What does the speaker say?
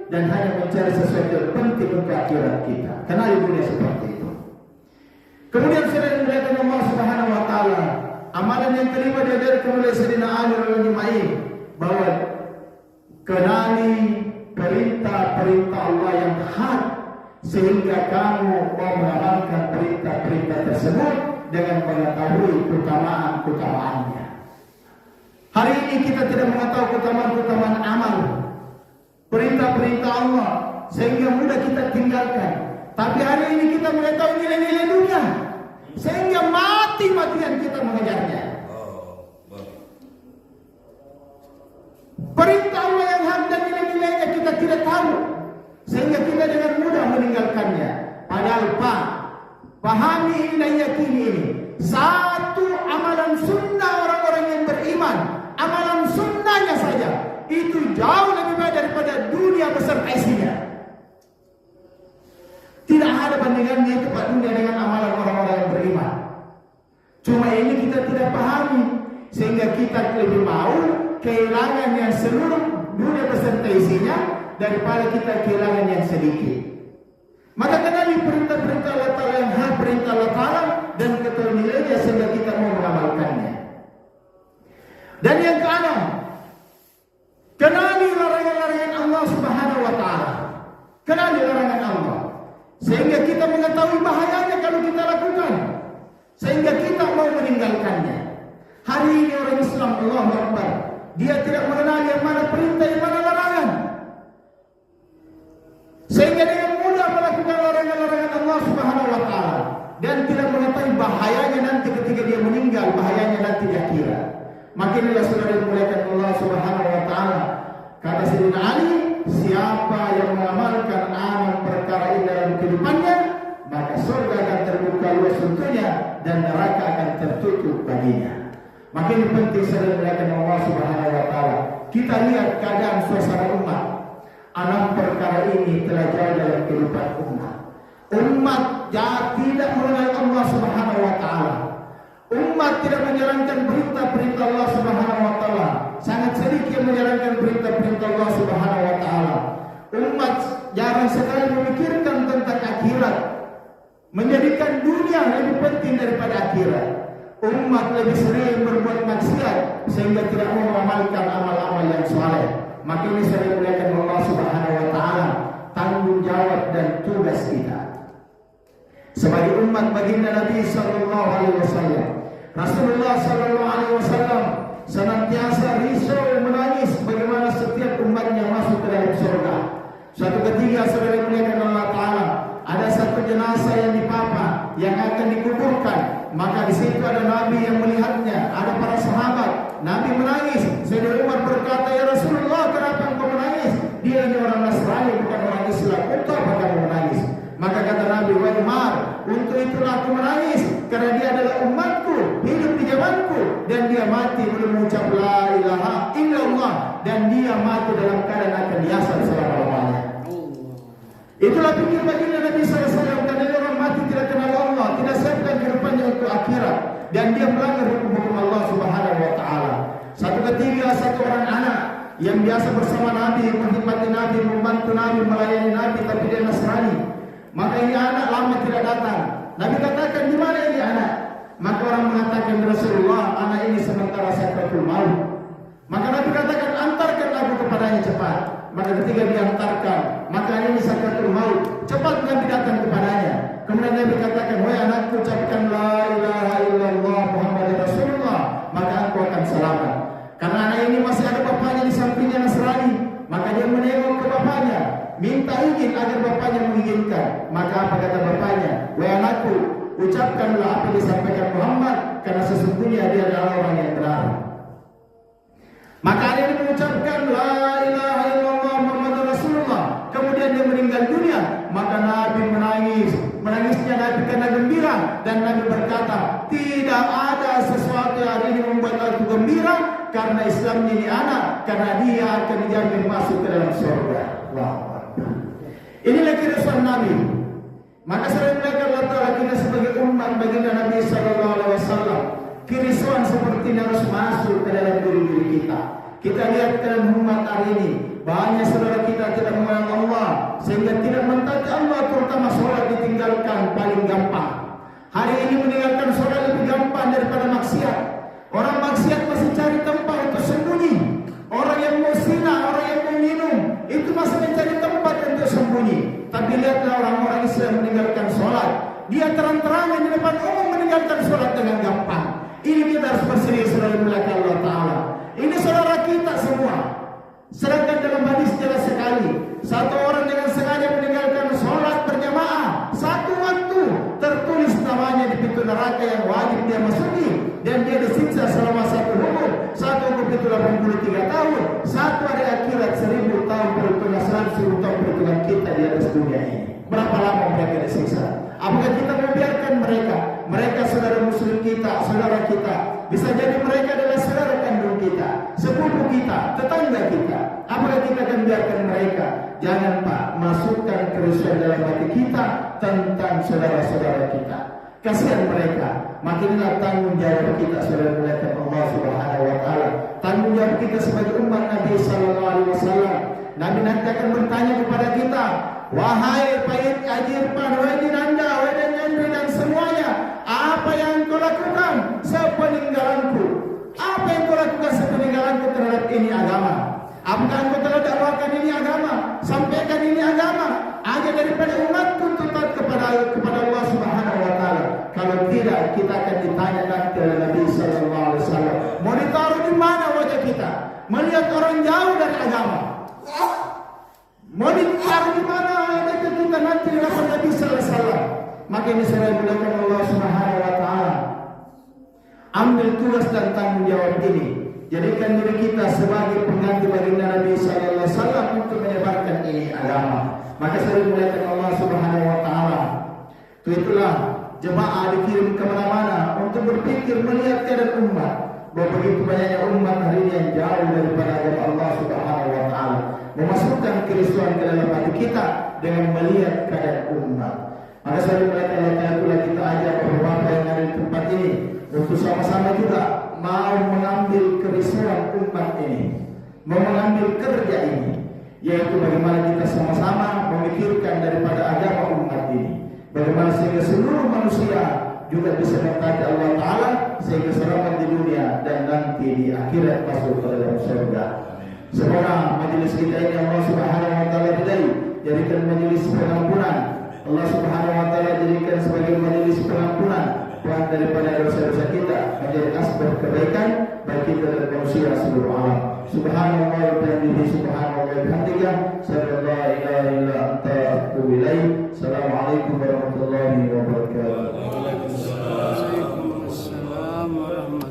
dan hanya mencari sesuatu yang penting untuk akhirat kita. Kenali dunia seperti itu. Kemudian saudara melihat Allah Subhanahu wa taala, amalan yang kelima diajarkan oleh Sayyidina Ali radhiyallahu anhu bahwa kenali perintah-perintah Allah yang hak sehingga kamu mau mengamalkan perintah-perintah tersebut dengan mengetahui keutamaan-keutamaannya. Hari ini kita tidak mengetahui keutamaan-keutamaan amal, perintah-perintah Allah sehingga mudah kita tinggalkan. Tapi hari ini kita mengetahui nilai-nilai dunia sehingga mati-matian kita mengejarnya. Perintah Allah yang hak dan nilai-nilainya kita tidak tahu sehingga kita dengan mudah meninggalkannya. Padahal pahami dan yakini ini satu amalan sunnah orang-orang yang beriman, amalan sunnahnya saja itu jauh lebih baik daripada dunia beserta isinya. Tidak ada bandingannya itu Pak dunia dengan amalan orang-orang yang beriman. Cuma ini kita tidak pahami sehingga kita lebih mau kehilangan yang seluruh dunia beserta isinya daripada kita kehilangan yang sedikit. Maka kenali perintah-perintah Allah Ta'ala yang hak perintah Allah Ta'ala dan ketahui nilainya sehingga kita mau mengamalkannya. Dan yang keenam, kenali larangan-larangan Allah Subhanahu wa Ta'ala. Kenali larangan Allah sehingga kita mengetahui bahayanya kalau kita lakukan, sehingga kita mau meninggalkannya. Hari ini orang Islam, Allahu Akbar, dia tidak mengenal yang mana perintah, yang mana larangan, sehingga dengan mudah melakukan larangan-larangan Allah Subhanahu wa Ta'ala dan tidak mengetahui bahayanya nanti ketika dia meninggal, bahayanya nanti di akhirat. Makinlah saudara dimuliakan Allah Subhanahu wa Ta'ala. Kata Sayyidina Ali, siapa yang mengamalkan amal perkara ini dalam kehidupannya, maka surga akan terbuka luas untuknya dan neraka akan tertutup baginya. Makin penting saudara dimuliakan Allah Subhanahu wa Ta'ala. Kita lihat keadaan suasana umat. Anak perkara ini telah jauh dalam kehidupan umat. Umat tidak mengenal Allah Subhanahu wa Ta'ala. Umat tidak menjalankan perintah-perintah Allah Subhanahu wa Ta'ala. Sangat sedikit yang menjalankan perintah-perintah Allah Subhanahu wa Ta'ala. Umat jarang sekali memikirkan tentang akhirat, menjadikan dunia lebih penting daripada akhirat. Umat lebih sering berbuat maksiat sehingga tidak mau mengamalkan amal-amal yang saleh. Maka ini saya muliakan Allah Subhanahu wa Ta'ala, tanggung jawab dan tugas kita sebagai umat baginda Nabi sallallahu alaihi wasallam. Rasulullah sallallahu alaihi wasallam senantiasa risau menangis bagaimana setiap umatnya masuk ke dalam surga. Suatu ketika saudara muliakan Allah Ta'ala, ada satu jenazah yang dipapa yang akan dikuburkan. Maka di situ ada Nabi yang melihatnya, ada para sahabat. Nabi menangis. Sayyidina Umar berkata, "Ya Rasulullah, kenapa engkau menangis? Dia ini orang Nasrani, bukan orang Islam. Untuk apa kamu menangis?" Maka kata Nabi, "Wahai Umar, untuk itulah aku menangis, karena dia adalah umatku, hidup di zamanku, dan dia mati belum mengucap la ilaha illallah, dan dia mati dalam keadaan akan diasap selama-lamanya." Itulah pikir baginda Nabi SAW, karena orang mati tidak kenal Allah, tidak siapkan kehidupannya untuk akhirat, dan dia melanggar hukum-hukum Allah Subhanahu wa Ta'ala. Satu ketika satu orang anak yang biasa bersama Nabi, menghormati Nabi, membantu Nabi, melayani Nabi, tapi dia Nasrani. Maka ini anak lama tidak datang. Nabi katakan, "Di mana ini anak?" Maka orang mengatakan, "Rasulullah, anak ini sementara sakratul maut." Maka Nabi katakan, "Antarkan aku kepadanya cepat." Maka ketika diantarkan, maka ini sakratul maut, cepat Nabi datang kepadanya. Kemudian Nabi katakan, "Wahai anakku, ucapkan la ilaha illallah Muhammad Rasulullah, maka aku akan selamat." Karena anak ini masih ada bapaknya di sampingnya Nasrani, maka dia menengok ke bapaknya, minta izin agar bapaknya mengizinkan. Maka apa kata bapaknya? "Wahai anakku, ucapkanlah apa yang disampaikan Muhammad, karena sesungguhnya dia adalah orang yang benar." Maka anak ini mengucapkan la ilaha illallah Muhammad Rasulullah. Kemudian dia meninggal dunia. Maka Nabi menangis. Menangisnya Nabi karena gembira. Dan Nabi berkata, "Tidak ada sesuatu yang hari ini membuat aku gembira, karena Islamnya ini anak, karena dia akan dijamin masuk ke dalam surga." Wow. Inilah keresahan Nabi. Maka saya mengatakan Allah Ta'ala, kita sebagai umat baginda Nabi sallallahu alaihi wasallam, keresahan seperti ini harus masuk ke dalam diri kita. Kita lihat ke dalam umat hari ini, banyak saudara kita tidak mengenal Hari ini meninggalkan sholat lebih gampang daripada maksiat. Orang maksiat masih cari tempat untuk sembunyi. Orang yang mau zina, orang yang mau minum, itu masih mencari tempat untuk sembunyi. Tapi lihatlah orang-orang Islam meninggalkan sholat. Dia terang-terangan di depan umum meninggalkan sholat dengan gampang. Ini kita harus berserius dalam melihat Allah Ta'ala. Ini saudara kita semua. Sedangkan dalam hadis jelas sekali, satu orang dengan sengaja meninggalkan sholat berjamaah satu waktu, tertulis namanya di pintu neraka yang wajib dia masuki, dan dia disiksa selama satu hukum. Satu hukum itu 83 tahun, satu hari akhirat 1000 tahun perhitungan, 100.000 tahun perhitungan kita di atas dunia ini. Berapa lama mereka disiksa? Apakah kita membiarkan mereka? Mereka saudara muslim kita, saudara kita. Bisa jadi mereka adalah saudara kandung kita, sepupu kita, tetangga kita. Apakah kita akan biarkan mereka? Jangan Pak, masukkan kerusuhan dalam hati kita tentang saudara-saudara kita. Kasihan mereka. Makinlah tanggung jawab kita saudara melihat Allah Subhanahu wa Ta'ala. Tanggung jawab kita sebagai umat Nabi Sallallahu Alaihi Wasallam. Nabi nanti akan bertanya kepada kita, wahai Pak Ajirpan, wahai Dinanda, wahai Nyandri dan semuanya, apa yang kau lakukan sepeninggalanku? Apa yang kau lakukan sepeninggalanku terhadap ini agama? Apakah engkau telah dakwakan ini agama? Sampaikan ini agama? Aja daripada umatku taat kepada Allah Subhanahu wa Ta'ala. Kalau tidak, kita akan ditanya nanti oleh Nabi Sallallahu Alaihi Wasallam. Mau ditaruh di mana wajah kita? Melihat orang jauh dari agama. Mau ditaruh di mana wajah kita nanti di hadapan Nabi Sallallahu Alaihi Wasallam? Maka ini saya mulakan Allah Subhanahu wa Ta'ala. Ambil tugas dan tanggung jawab ini. Jadikan diri kita sebagai pengganti baginda Nabi Sallallahu Alaihi Wasallam untuk menyebarkan ini agama. Maka saya mulakan Allah Subhanahu wa Ta'ala. Itulah jemaah dikirim kemana-mana untuk berpikir melihat keadaan umat. Bahwa begitu banyaknya umat hari ini yang jauh daripada agama Allah Subhanahu wa Ta'ala. Memasukkan kerusuhan ke dalam hati kita dengan melihat keadaan umat. Maka saya mulakan Allah kita ajak beberapa yang ada di tempat ini untuk sama-sama juga mau mengambil kerusuhan umat ini, mau mengambil kerja ini, yaitu bagaimana kita sama-sama memikirkan daripada agama umat ini, bagaimana sehingga seluruh manusia juga bisa mentaati Allah Ta'ala sehingga selamat di dunia dan nanti di akhirat masuk ke dalam surga. Semoga majelis kita ini Allah Subhanahu wa Ta'ala jadikan majelis pengampunan. Allah Subhanahu wa Ta'ala jadikan sebagai majelis pengampunan daripada dosa-dosa kita, menjadi asbab kebaikan bagi kita dan manusia seluruh alam. Subhanallah wa bihamdihi, subhanallah wa bihamdihi, sallallahu la ilaha illa anta atubu ilaik. Assalamualaikum warahmatullahi wabarakatuh.